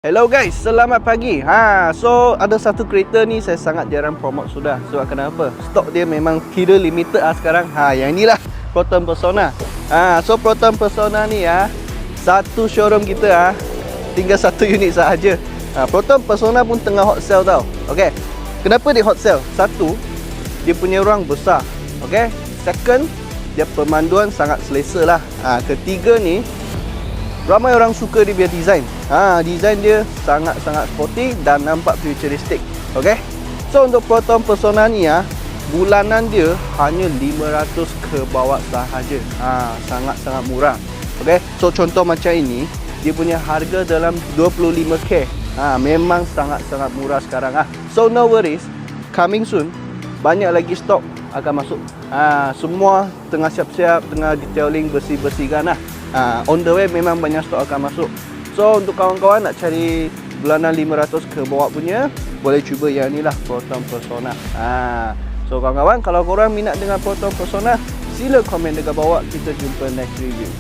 Hello guys, selamat pagi. So ada satu kereta ni saya sangat jarang promote sudah. Sebab kenapa? Stok dia memang kira limited sekarang. Yang inilah Proton Persona. So Proton Persona ni satu showroom kita tinggal satu unit sahaja. Proton Persona pun tengah hot sale tau. Okey. Kenapa dia hot sale? Satu, dia punya ruang besar. Okey. Second, dia pemanduan sangat selesa lah. Ketiga ni, ramai orang suka dia punya design. Design dia sangat-sangat sporty dan nampak futuristik. Okey. So untuk Proton Persona ni bulanan dia hanya 500 ke bawah sahaja. Sangat-sangat murah. Okey. So contoh macam ini, dia punya harga dalam 25k. Memang sangat-sangat murah sekarang. So no worries. Coming soon. Banyak lagi stok akan masuk. Semua tengah siap-siap, tengah detailing, bersih-bersihkan . On the way memang banyak stok akan masuk. So untuk kawan-kawan nak cari bulanan 500 ke bawah punya, boleh cuba yang ni lah, Proton Persona. So kawan-kawan, kalau korang minat dengan Proton Persona, sila komen dekat bawah. Kita jumpa next review.